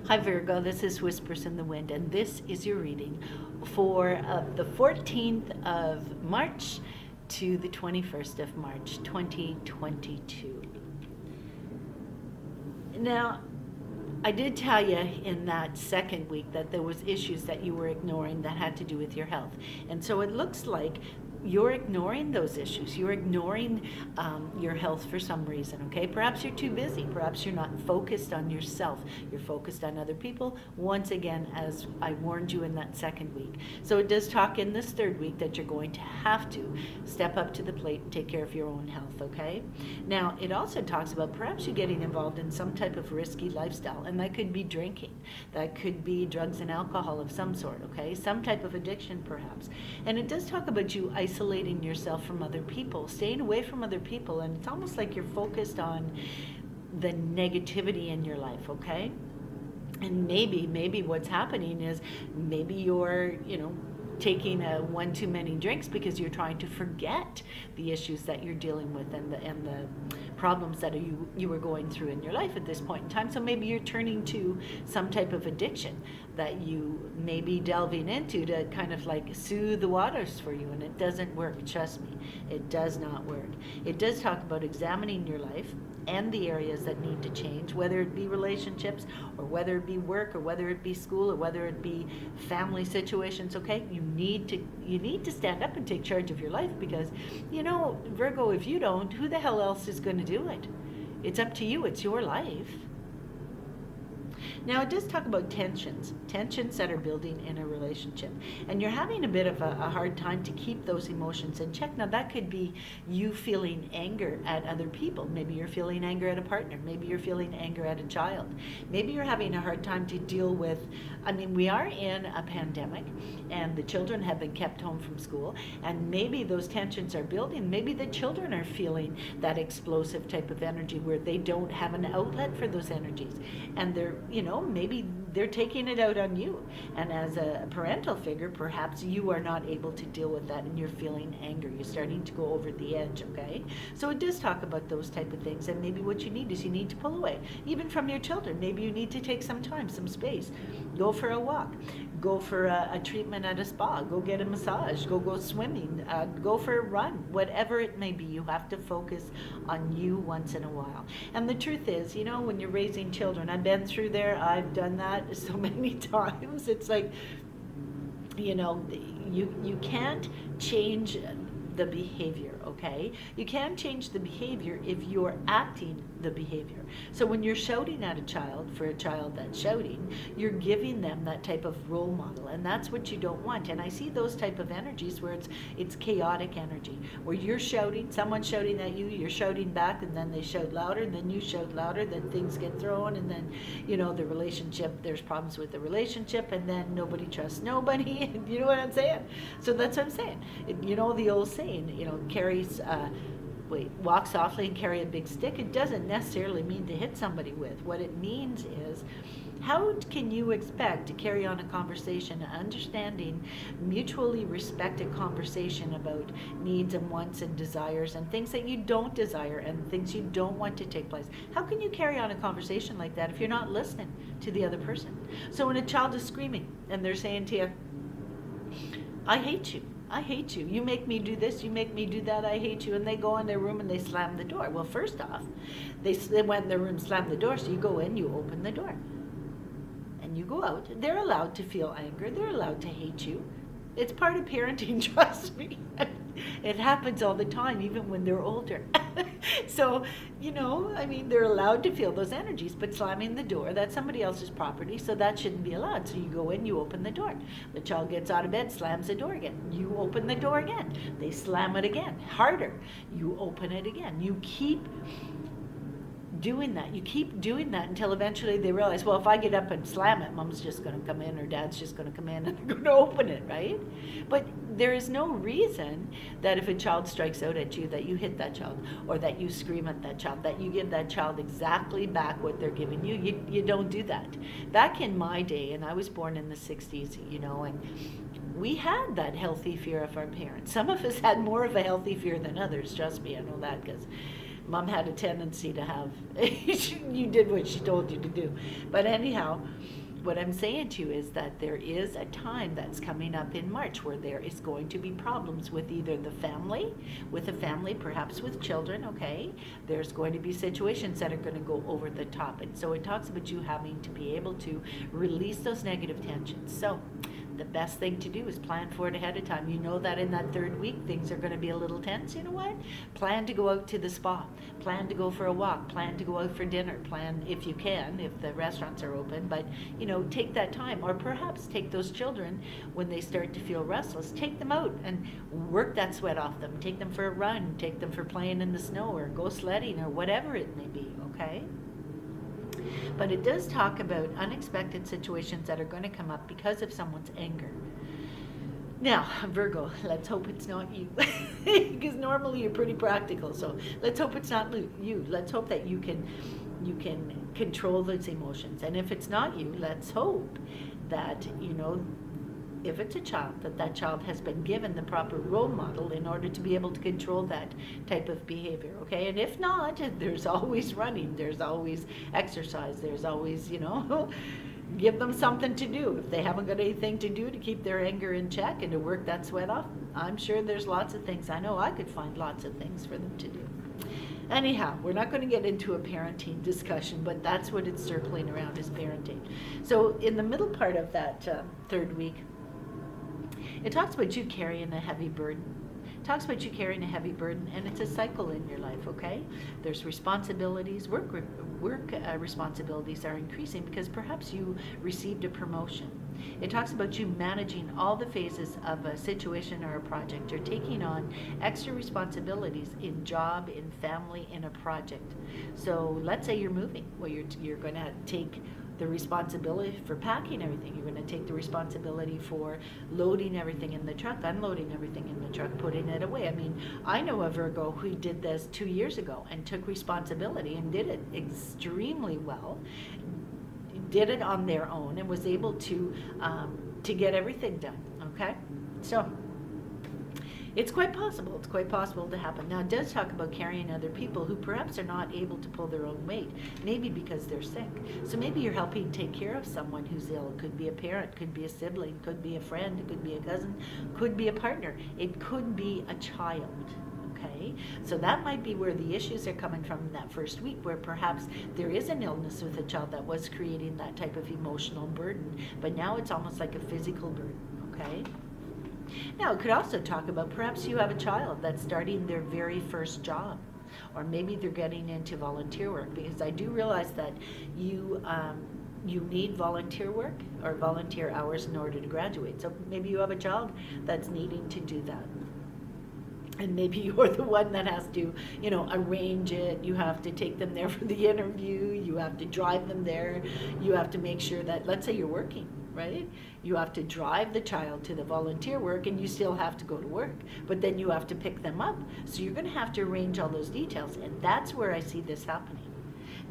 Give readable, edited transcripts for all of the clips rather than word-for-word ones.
Hi Virgo, this is Whispers in the Wind, and this is your reading for the 14th of March to the 21st of March, 2022. Now, I did tell you in that second week that there was issues that you were ignoring that had to do with your health. And so it looks like you're ignoring those issues. You're ignoring your health for some reason, okay? Perhaps you're too busy. Perhaps you're not focused on yourself. You're focused on other people, once again, as I warned you in that second week. So it does talk in this third week that you're going to have to step up to the plate and take care of your own health, okay? Now, it also talks about perhaps you getting involved in some type of risky lifestyle, and that could be drinking. That could be drugs and alcohol of some sort, okay? Some type of addiction, perhaps. And it does talk about you isolating yourself from other people, staying away from other people, and it's almost like you're focused on the negativity in your life, okay? And maybe what's happening is maybe you're, taking one too many drinks because you're trying to forget the issues that you're dealing with and the problems that you were going through in your life at this point in time. So maybe you're turning to some type of addiction that you may be delving into to kind of like soothe the waters for you, and it doesn't work. Trust me, it does not work. It does talk about examining your life and the areas that need to change, whether it be relationships or whether it be work or whether it be school or whether it be family situations, okay? You need to stand up and take charge of your life because, Virgo, if you don't, who the hell else is going to do it? It's up to you. It's your life. Now, it does talk about tensions that are building in a relationship. And you're having a bit of a hard time to keep those emotions in check. Now, that could be you feeling anger at other people. Maybe you're feeling anger at a partner. Maybe you're feeling anger at a child. Maybe you're having a hard time to deal with, we are in a pandemic and the children have been kept home from school, and maybe those tensions are building. Maybe the children are feeling that explosive type of energy where they don't have an outlet for those energies. And they're, maybe they're taking it out on you. And as a parental figure, perhaps you are not able to deal with that and you're feeling anger. You're starting to go over the edge, okay? So it does talk about those type of things, and maybe what you need is you need to pull away, even from your children. Maybe you need to take some time, some space. Go for a walk. Go for a treatment at a spa. Go get a massage. Go swimming. Go for a run. Whatever it may be, you have to focus on you once in a while. And the truth is, when you're raising children, I've been through there. I've done that so many times. It's like, you can't change the behavior, okay? You can change the behavior if you're acting the behavior. So when you're shouting at a child, for a child that's shouting, you're giving them that type of role model, and that's what you don't want. And I see those type of energies where it's chaotic energy, where you're shouting, someone's shouting at you, you're shouting back, and then they shout louder, and then you shout louder, then things get thrown, and then, the relationship, there's problems with the relationship, and then nobody trusts nobody, and you know what I'm saying? So that's what I'm saying. The old saying, walk softly and carry a big stick. It doesn't necessarily mean to hit somebody with. What it means is, how can you expect to carry on a conversation, an understanding, mutually respected conversation about needs and wants and desires and things that you don't desire and things you don't want to take place? How can you carry on a conversation like that if you're not listening to the other person? So when a child is screaming and they're saying to you, I hate you. I hate you. You make me do this. You make me do that. I hate you. And they go in their room and they slam the door. Well, first off, they went in their room, slammed the door. So you go in, you open the door, and you go out. They're allowed to feel anger. They're allowed to hate you. It's part of parenting, trust me. It happens all the time, even when they're older. So, they're allowed to feel those energies, but slamming the door, that's somebody else's property, so that shouldn't be allowed. So you go in, you open the door. The child gets out of bed, slams the door again. You open the door again. They slam it again, harder. You open it again. You keep doing that. You keep doing that until eventually they realize, well, if I get up and slam it, mom's just going to come in or dad's just going to come in and I'm going to open it, right? But there is no reason that if a child strikes out at you that you hit that child or that you scream at that child, that you give that child exactly back what they're giving you. You don't do that. Back in my day, and I was born in the 60s, and we had that healthy fear of our parents. Some of us had more of a healthy fear than others, trust me, I know that, because Mom had a tendency to have, you did what she told you to do. But anyhow, what I'm saying to you is that there is a time that's coming up in March where there is going to be problems with either the family, with a family, perhaps with children, okay? There's going to be situations that are going to go over the top. And so it talks about you having to be able to release those negative tensions. So the best thing to do is plan for it ahead of time. You know that in that third week, things are going to be a little tense. You know what? Plan to go out to the spa. Plan to go for a walk. Plan to go out for dinner. Plan, if you can, if the restaurants are open. But, take that time. Or perhaps take those children when they start to feel restless. Take them out and work that sweat off them. Take them for a run. Take them for playing in the snow or go sledding or whatever it may be, okay? But it does talk about unexpected situations that are going to come up because of someone's anger. Now, Virgo, let's hope it's not you. Because normally you're pretty practical, so let's hope it's not you. Let's hope that you can control those emotions. And if it's not you, let's hope that, if it's a child, that child has been given the proper role model in order to be able to control that type of behavior, okay? And if not, there's always running, there's always exercise, there's always, give them something to do. If they haven't got anything to do to keep their anger in check and to work that sweat off, I'm sure there's lots of things. I know I could find lots of things for them to do. Anyhow, we're not going to get into a parenting discussion, but that's what it's circling around, is parenting. So in the middle part of that third week, it talks about you carrying a heavy burden. It talks about you carrying a heavy burden, and it's a cycle in your life, okay? There's responsibilities, work responsibilities are increasing because perhaps you received a promotion. It talks about you managing all the phases of a situation or a project. You're taking on extra responsibilities in job, in family, in a project. So let's say you're moving. Well, you're going to take the responsibility for packing everything. You're going to take the responsibility for loading everything in the truck, unloading everything in the truck, putting it away. I mean, I know a Virgo who did this 2 years ago and took responsibility and did it extremely well, did it on their own, and was able to get everything done, okay? So it's quite possible. It's quite possible to happen. Now, it does talk about carrying other people who perhaps are not able to pull their own weight, maybe because they're sick. So maybe you're helping take care of someone who's ill. It could be a parent, could be a sibling, could be a friend, it could be a cousin, could be a partner. It could be a child. Okay, so that might be where the issues are coming from in that first week, where perhaps there is an illness with a child that was creating that type of emotional burden, but now it's almost like a physical burden, okay? Now, it could also talk about perhaps you have a child that's starting their very first job, or maybe they're getting into volunteer work, because I do realize that you need volunteer work or volunteer hours in order to graduate. So maybe you have a child that's needing to do that. And maybe you're the one that has to, arrange it. You have to take them there for the interview. You have to drive them there. You have to make sure that, let's say you're working, right? You have to drive the child to the volunteer work, and you still have to go to work. But then you have to pick them up. So you're going to have to arrange all those details. And that's where I see this happening.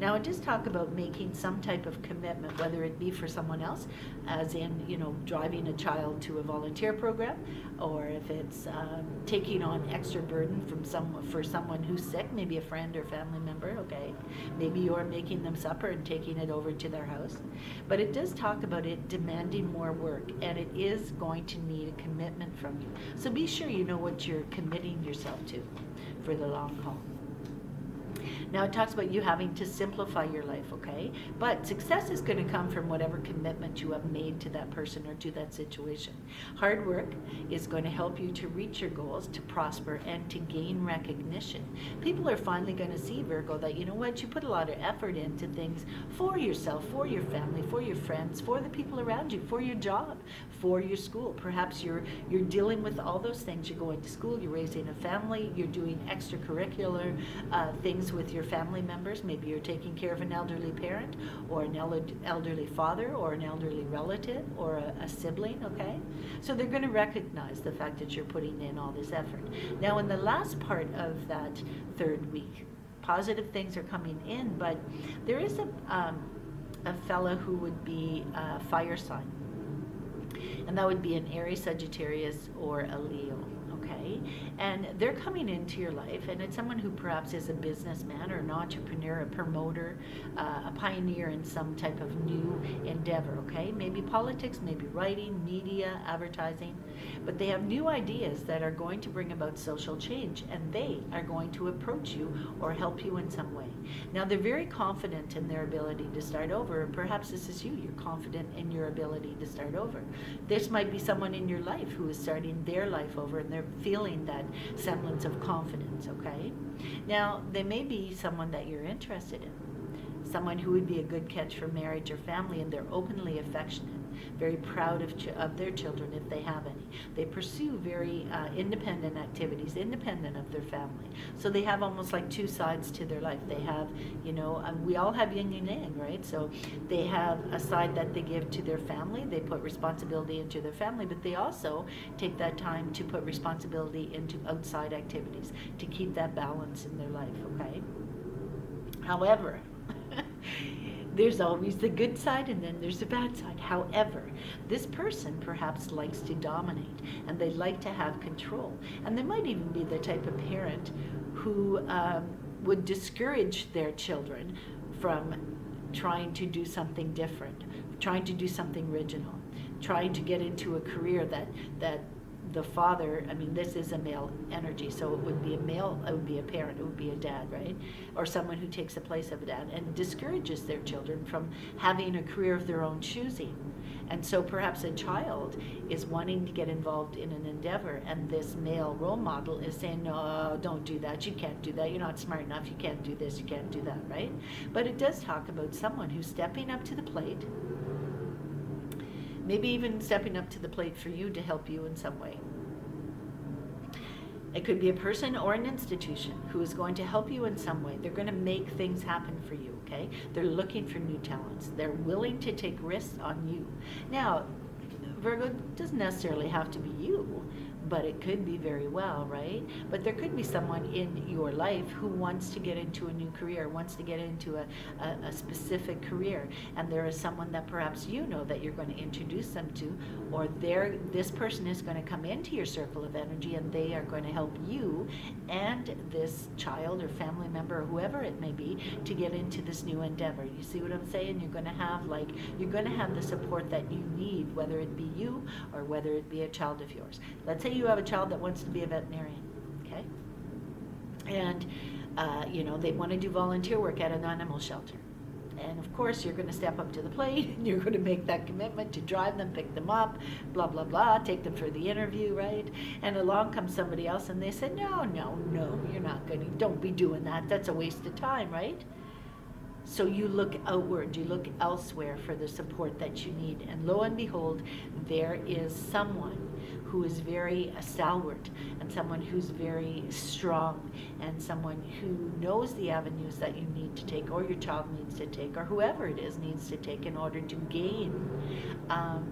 Now, it does talk about making some type of commitment, whether it be for someone else, as in, driving a child to a volunteer program, or if it's taking on extra burden for someone who's sick, maybe a friend or family member, okay? Maybe you're making them supper and taking it over to their house. But it does talk about it demanding more work, and it is going to need a commitment from you. So be sure you know what you're committing yourself to for the long haul. Now, it talks about you having to simplify your life, okay? But success is going to come from whatever commitment you have made to that person or to that situation. Hard work is going to help you to reach your goals, to prosper, and to gain recognition. People are finally going to see, Virgo, that you put a lot of effort into things for yourself, for your family, for your friends, for the people around you, for your job, for your school. Perhaps you're dealing with all those things. You're going to school, you're raising a family, you're doing extracurricular things with your family members. Maybe you're taking care of an elderly parent, or an elderly father, or an elderly relative, or a sibling, okay? So they're going to recognize the fact that you're putting in all this effort. Now, in the last part of that third week, positive things are coming in, but there is a fella who would be a fire sign, and that would be an Aries, Sagittarius, or a Leo. okay? And they're coming into your life, and it's someone who perhaps is a businessman or an entrepreneur, a promoter, a pioneer in some type of new endeavor, okay? Maybe politics, maybe writing, media, advertising, but they have new ideas that are going to bring about social change, and they are going to approach you or help you in some way. Now, they're very confident in their ability to start over, and perhaps this is you. You're confident in your ability to start over. This might be someone in your life who is starting their life over, and they're feeling that semblance of confidence, okay? Now, they may be someone that you're interested in, someone who would be a good catch for marriage or family, and they're openly affectionate, very proud of their children if they have any. They pursue very independent activities, independent of their family. So they have almost like two sides to their life. They have, we all have yin and yang, right? So they have a side that they give to their family. They put responsibility into their family, but they also take that time to put responsibility into outside activities to keep that balance in their life, okay? However, there's always the good side and then there's the bad side. However, this person perhaps likes to dominate and they like to have control. And they might even be the type of parent who would discourage their children from trying to do something different, trying to do something original, trying to get into a career that the father, this is a male energy, so it would be a male, it would be a parent, it would be a dad, right? Or someone who takes the place of a dad and discourages their children from having a career of their own choosing. And so perhaps a child is wanting to get involved in an endeavor, and this male role model is saying, no, don't do that, you can't do that, you're not smart enough, you can't do this, you can't do that, right? But it does talk about someone who's stepping up to the plate, maybe even stepping up to the plate for you to help you in some way. It could be a person or an institution who is going to help you in some way. They're going to make things happen for you, okay? They're looking for new talents. They're willing to take risks on you. Now, Virgo, doesn't necessarily have to be you, but it could be very well, right? But there could be someone in your life who wants to get into a new career, wants to get into a specific career, and there is someone that perhaps you know that you're going to introduce them to, or this person is going to come into your circle of energy and they are going to help you and this child or family member or whoever it may be to get into this new endeavor. You see what I'm saying? You're going to have the support that you need, whether it be you or whether it be a child of yours. Let's say you have a child that wants to be a veterinarian, okay? And, they want to do volunteer work at an animal shelter. And of course, you're going to step up to the plate and you're going to make that commitment to drive them, pick them up, blah, blah, blah, take them for the interview, right? And along comes somebody else and they said, no, you're not going to, don't be doing that. That's a waste of time, right? So you look outward, you look elsewhere for the support that you need. And lo and behold, there is someone who is very stalwart and someone who's very strong and someone who knows the avenues that you need to take or your child needs to take or whoever it is needs to take in order to gain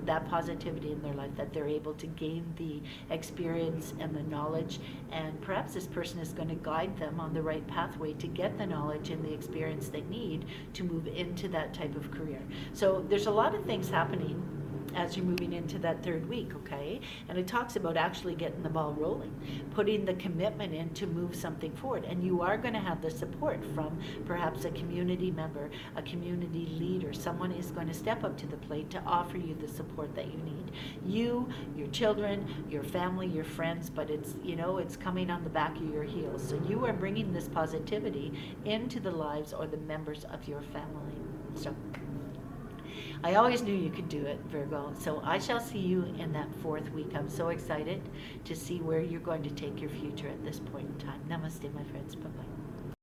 that positivity in their life, that they're able to gain the experience and the knowledge, and perhaps this person is going to guide them on the right pathway to get the knowledge and the experience they need to move into that type of career. So there's a lot of things happening as you're moving into that third week, okay? And it talks about actually getting the ball rolling, putting the commitment in to move something forward. And you are going to have the support from perhaps a community member, a community leader. Someone is going to step up to the plate to offer you the support that you need. You, your children, your family, your friends, but it's coming on the back of your heels. So you are bringing this positivity into the lives or the members of your family. So I always knew you could do it, Virgo. So I shall see you in that fourth week. I'm so excited to see where you're going to take your future at this point in time. Namaste, my friends. Bye-bye.